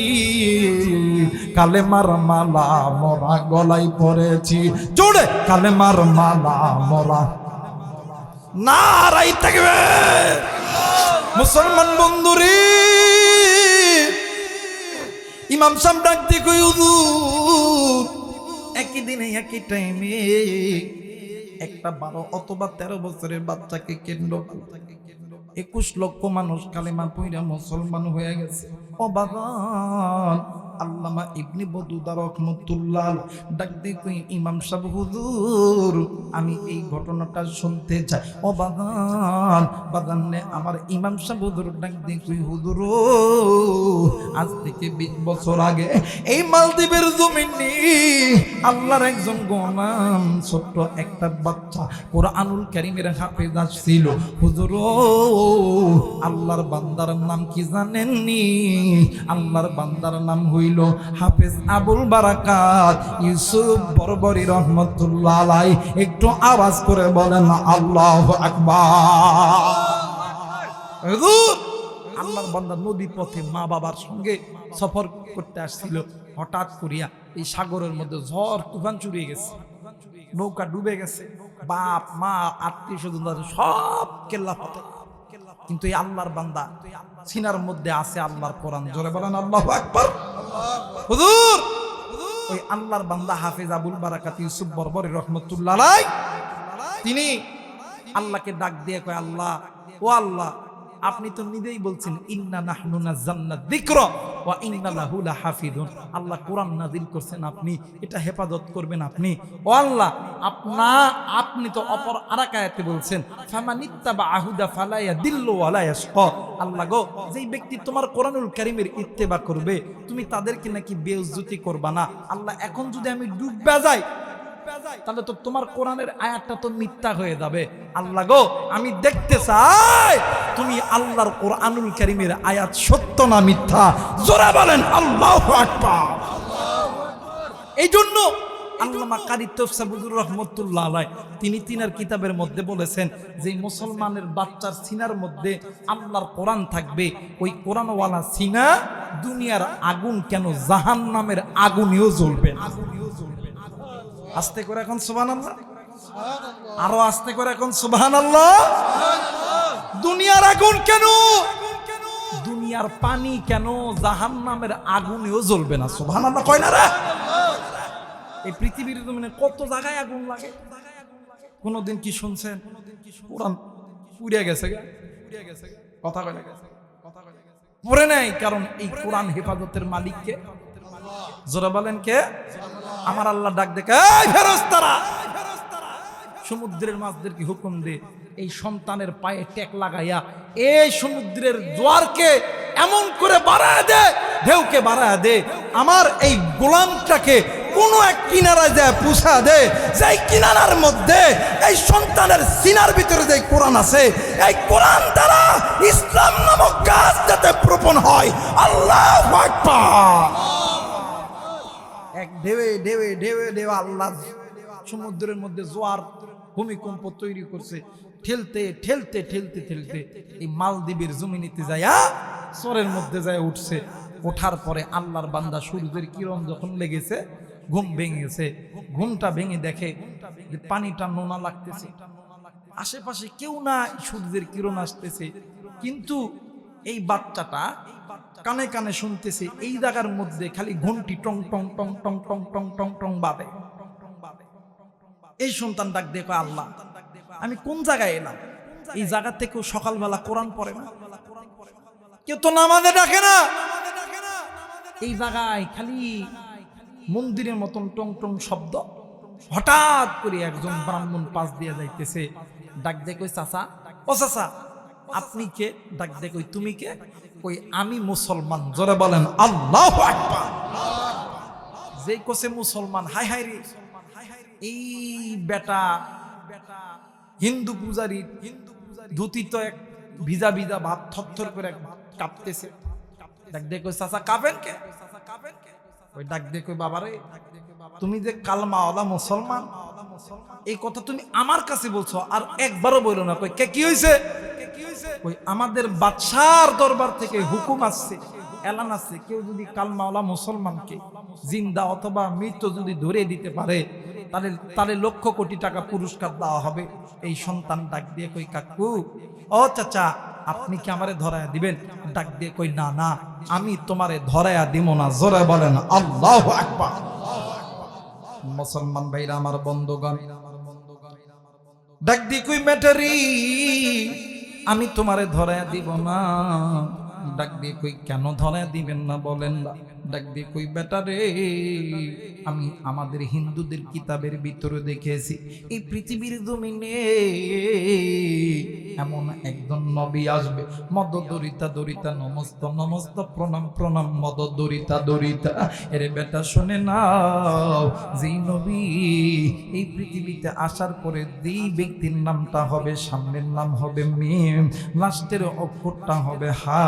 কালেমার মালা মোরা গলায় পরেছি, জোরে কালেমার মালা মোরা। নারাই থাকবে মুসলমান বন্ধুরে, ইমাম সাহেব ডাক দিয়ে কই হুজুর একই দিনে একই টাইমে একটা 12 অথবা 13 বছরের বাচ্চাকে কেন্দ্র করে 21 লক্ষ মানুষ কালেমা পড়া মুসলমান হয়ে গেছে। ও বাগান আল্লামা ইবনে বদুদা রাহমাতুল্লাহ ডাক দিয়ে কই ইমাম সাহেব হুজুর আমি এই ঘটনাটা শুনতে চাই। ও বাগানে আমার ইমাম সাহেব হুজুর ডাক দিয়ে কই হুজুর আজ থেকে 20 বছর আগে এই মালদ্বীপের জমিনে আল্লাহর একজন গোলাম ছোট্ট একটা বাচ্চা কোরআনুল কারীমের হাফেজ ছিল। হুজুর আল্লাহর বান্দার নাম কি জানেননি? আল্লাহর বান্দার নাম হইল হাফেজ আবুল বারাকাত ইউসুফ বরবরী রহমাতুল্লাহ আলাইহি। একটু আওয়াজ করে বলেন আল্লাহু আকবার। হুজুর আল্লাহর বান্দা নদী পথে মা বাবার সঙ্গে সফর করতে আসছিল, হঠাৎ করিয়া এই সাগরের মধ্যে ঝড় তুফান চুরিয়ে গেছে, নৌকা ডুবে গেছে, বাপ মা আত্মীয় স্বজন সব কেল্লা ফতে। কিন্তু এই আল্লাহর বান্দা সিনার মধ্যে আছে আল্লাহর কোরআন। জোরে বলেন আল্লাহু আকবার। হুজুর ওই আল্লাহর বান্দা হাফেজ আবুল বারাকাত ইউসুফ বরবরী রাহমাতুল্লাহ আলাইহি তিনি আল্লাহকে ডাক দিয়ে কয় আল্লাহ ও আল্লাহ আপনি তো নিজেই বলছেন ইন্না নাহনু নাযালনা যিকরা ওয়া ইন্না লাহু লাহাফিজুন। আল্লাহ কোরআন নাযিল করছেন, আপনি এটা হেফাজত করবেন আপনি। ও আল্লাহ আপনি তো অপর আরেক আয়াতে বলছেন ফামানিত্তাবা আহুদা ফালা ইয়াদিল্লু ওয়ালা ইয়াশকা। আল্লাহ গো যেই ব্যক্তি তোমার কোরআনুল কারীমের ইত্তেবা করবে তুমি তাদেরকে নাকি বেইজ্জতি করবা না। আল্লাহ এখন যদি আমি ডুববা যাই তাহলে তো তোমার কোরআনের আয়াতটা তো মিথ্যা হয়ে যাবে। আল্লাহ গো আমি দেখতে চাই তুমি আল্লাহর কোরআনুল কারীমের আয়াত সত্য না মিথ্যা। জোরে বলেন আল্লাহু আকবার। এই জন্য আল্লামা কারি তাফসীর হুজুর রাহমাতুল্লাহ আলাইহি তিনি তিনার কিতাবের মধ্যে বলেছেন যে মুসলমানের বাচ্চার সিনার মধ্যে আল্লাহর কোরআন থাকবে, ওই কোরআনওয়ালা সিনা দুনিয়ার আগুন কেন জাহান্নামের আগুনেও জ্বলবে না। আস্তে করে এখন সুবহানাল্লাহ, আরো আস্তে করে এখন সুবহানাল্লাহ। দুনিয়ার আগুন কেন, দুনিয়ার পানি কেন জাহান্নামের আগুনেও জ্বলবে না। সুবহানাল্লাহ কয় না রে? এই পৃথিবীর জমিনে কত জায়গায় আগুন লাগে, কোনদিন কি শুনছেন কোরআন পুড়ে গেছে? কথা কয় না, পড়ে নাই। কারণ এই কোরআন হেফাজতের মালিককে জোরে বলেন কে? আমার আল্লাহ ডাক দেখে এই ফেরেশতারা সমুদ্রের মাছদেরকে হুকুম দে এই সন্তানের পায়ে টেক লাগাইয়া এই সমুদ্রের জোয়ারকে এমন করে বাড়ায় দে, ঢেউকে বাড়ায় দে, আমার এই গোলামটাকে কোনো এক কিনারায় যায় পুষা দে, যেই কিনারার মধ্যে এই সন্তানের সিনার ভিতরে যে কোরআন আছে এই কোরআন দ্বারা ইসলাম নামক গাছ যাতে রোপণ হয়। আল্লাহু আকবার। এক ঢেউে ঢেউে ঢেউে ঢেউে আল্লাহ সমুদ্রের মধ্যে জোয়ার ভূমিকম্প তৈরি করছে। ঠেলতে ঠেলতে ঠেলতে ঠেলতে এই মালদ্বীপের জমিনিতে যায়া চরের মধ্যে যায় উঠছে। ওঠার পরে আল্লাহর বান্দা সূর্যের কিরণ যখন লেগেছে ঘুম ভেঙে গেছে। ঘুমটা ভেঙে দেখে যে পানিটা নোনা লাগতেছে, আশেপাশে কেউ না, সূর্যের কিরণ আসতেছে। কিন্তু এই বাচ্চাটা কানে কানে শুনতেছে এই জায়গার মধ্যে খালি ঘন্টি টং টং টং টং টং টং টং টং বাজে। এই সন্তান ডাক দেখো আল্লাহ আমি কোন জায়গায় এলাম? এই জায়গা থেকে সকালবেলা কোরআন পড়ে না, কেউ তো নামাজে ডাকে না, এই জায়গায় খালি মন্দিরের মতন টং টং শব্দ। হঠাৎ করে একজন ব্রাহ্মণ পাশ দিয়ে যাইতেছে, ডাক দেখো চাচা, ও চাচা আপনি কে? ডাক দেখো তুমি কে? কই আমি মুসলমান। জোরে বলেন আল্লাহু আকবার। যে কোসে মুসলমান, হাই হাই রে এই বেটা হিন্দু পূজারি, ধুতি তো এক ভিজা ভিজা ভাব থরথর করে কাঁপতেছে। ডাক দেখো চাচা কাঁপেন কে? ওই ডাক দেখো বাবারে তুমি যে কালমাওয়ালা মুসলমান এই কথা তুমি আমার কাছে বলছো আর একবারও বলো না। কই কে কি হয়েছে? ওই আমাদের বাদশার দরবার থেকে হুকুম আসছে, এলান আছে, কেউ যদি কালমাওয়ালা মুসলমানকে জিন্দা অথবা মৃত যদি ধরে দিতে পারে তাহলে লক্ষ কোটি টাকা পুরস্কার দেওয়া হবে। এই সন্তান ডাক দিয়ে কই কাকু, ও চাচা আপনি কি আমারে ধরায়া দিবেন? ডাক দিয়ে কই না না, আমি তোমারে ধরায়া দিব না। জোরে বলেন আল্লাহু আকবার। মুসলমান ভাইরা আমার, বন্ধুগণ, ডাক দিয়ে কই ব্যাটারি, আমি তোমারে ধরায়া দিব না। ডাক দিয়ে কই কেন ধরায়া দিবেন না বলেন না? ডাক দিয়ে কই ব্যাটারে, আমি আমাদের হিন্দুদের কিতাবের ভিতরে দেখেছি এই পৃথিবীর জমিনে এমন একজন নবী আসবে, মদ দরিতা দরিতা নমস্ত নমস্ত প্রণাম প্রণাম মদ দরিতা দরিতা। এরে বেটা শুনে নাও, যেই নবী এই পৃথিবীতে আসার পরে যেই ব্যক্তির নামটা হবে, সামনের নাম হবে মিম, লাস্টের অক্ষরটা হবে হা,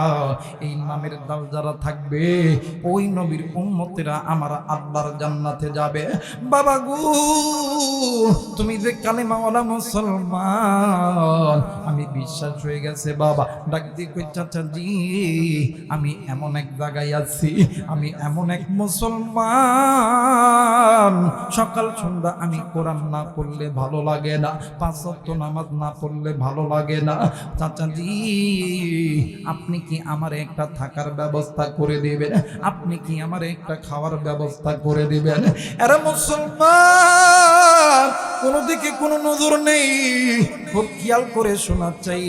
এই নামের দাল যারা থাকবে ওই নবীর উম্মতেরা আমার আল্লাহর জান্নাতে যাবে। বাবা গো, তুমি যে কালেমাওয়ালা মুসলমান, আমি বিশ্বাস হয়ে গেছে বাবা। ডাক দিয়ে কই চাচা জি, আমি এমন এক জায়গায় আছি, আমি এমন এক মুসলমান, সকাল সন্ধ্যা আমি কোরআন না পড়লে ভালো লাগে না, 5 ওয়াক্ত নামাজ না পড়লে ভালো লাগে না। চাচা জি, আপনি কি আমার একটা থাকার ব্যবস্থা করে দিবেন? আপনি কি আমার একটা খাওয়ার ব্যবস্থা করে দিবেন? এরা মুসলমান, কোনো দিকে কোনো নজর নেই, খুব খেয়াল করে শোনা চাই।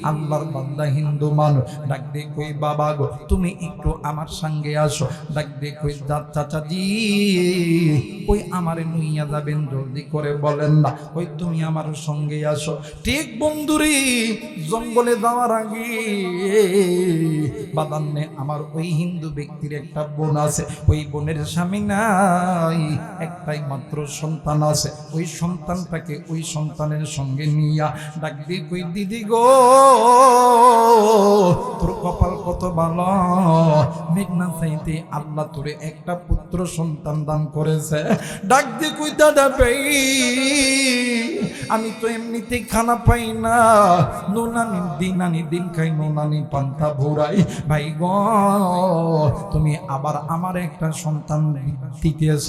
আল্লাহর বান্দা হিন্দু মানুষ, ডাক দিয়ে কই বাবা গো, তুমি একটু আমার সঙ্গে আসো। ডাক দিয়ে কই চাচা জি, ওই আমারে নুইয়া যাবেন, জলদি করে বলেন না, ওই তুমি আমার সঙ্গে আসো। ঠিক বন্ধুরে, জঙ্গলে যাওয়ার আগে বাদান্নে আমার ওই হিন্দু ব্যক্তির একটা বোন আছে, ওই বোনের স্বামী নাই, একটাই মাত্র সন্তান আছে। ওই সন্তানটাকে ওই সন্তানের সঙ্গে নিয়া ডাক দিয়ে কই দিদি গো, তোর কপাল কত ভালো, মেঘনা চাইতে আল্লাহ তোরে একটা পুত্র সন্তান দান করেছে। ডাক দিয়ে কই দাদা ভাই, আমি তো এমনিতেই খানা পাই না, নুনানি দিন আনি দিন খাই, নুনানি পান্তা ভুরাই। ভাই গো, তুমি আবার আমার একটা সন্তান দিতেছ,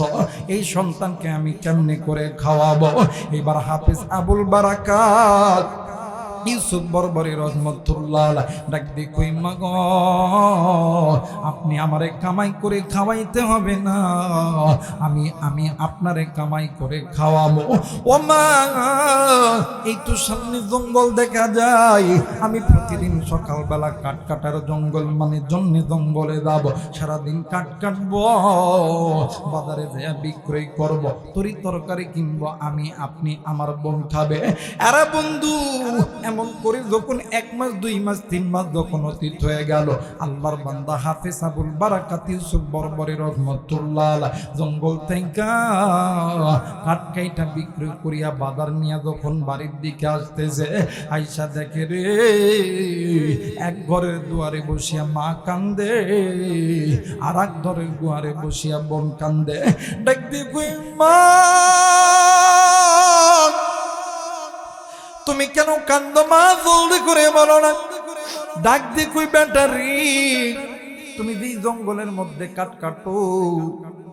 এই সন্তানকে আমি কেমনে করে খাওয়াবো? এবার হাফেজ আবুল বারাকাত ইউসুফ বরবরি রহমতুল্লাহ আলাইহি ডাক দিয়ে কই মা গো, আপনি আমারে কামাই করে খাওয়াইতে হবে না, আমি আপনারে কামাই করে খাওয়াবো। ও মা, এই তো সামনে জঙ্গল দেখা যায়, আমি প্রতিদিন সকালবেলা কাঠ কাটার জঙ্গল মানে জন্যে জঙ্গলে যাব, সারাদিন কাঠ কাটবো, বাজারে যেয়ে বিক্রয় করব, তরি তরকারি কিনবো, আমি আপনি আমার বোন খাবে। আরে বন্ধু, এমন করে যখন 1 মাস 2 মাস 3 মাস যখন অতীত হয়ে গেল, আল্লাহর বান্দা হাফেজ আবুল বারাকাত ইউসুফ বরবরি রহমতুল্লাহ আলাইহি জঙ্গল থেকে কাঠ কাইটা বিক্রয় করিয়া বাজার নিয়ে যখন বাড়ির দিকে আসতেছে, আইসা দেখে রে, এক ঘরের দুয়ারে বসিয়া মা কান্দে, আর এক ঘরের দুয়ারে বসিয়া বোন কান্দে। ডাক দিয়ে কই মা, তুমি কেন কান্দো মা, জলদি করে বলো না। ডাক দিয়ে কই ব্যাটারি, তুমি যে জঙ্গলের মধ্যে কাঠ কাটো,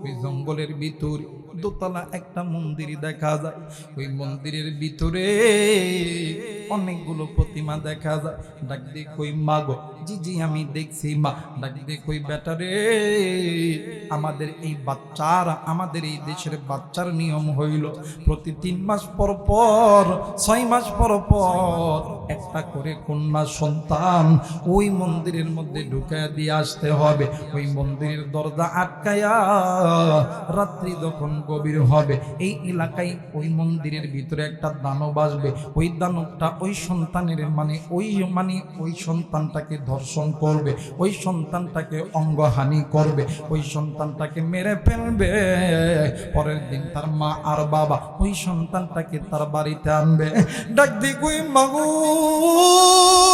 ওই জঙ্গলের ভিতরে দোতলা একটা মন্দির দেখা যায়, ওই মন্দিরের ভিতরে অনেকগুলো প্রতিমা দেখা যায়। ডাক দিয়ে কই মা গো, জি জি আমি দেখছি মা। ডাক দিয়ে কই ব্যাটারে, আমাদের এই বাচ্চার, আমাদের এই দেশের বাচ্চার নিয়ম হইল প্রতি 3 মাস পর পর 6 মাস পর পর একটা করে কন্যা সন্তান ওই মন্দিরের মধ্যে ঢুকায়া দিয়ে আসতে হবে। ওই মন্দিরের দরজা আটকায়া রাত্রি যখন গভীর হবে, এই এলাকায় ওই মন্দিরের ভিতরে একটা দানব আসবে, ওই দানবটা ওই সন্তানের ওই সন্তানটাকে ধর্ষণ করবে, ওই সন্তানটাকে অঙ্গহানি করবে, ওই সন্তানটাকে মেরে ফেলবে। পরের দিন তার মা আর বাবা ওই সন্তানটাকে তার বাড়িতে আনবে। ডাক দিয়ে কই মাগো,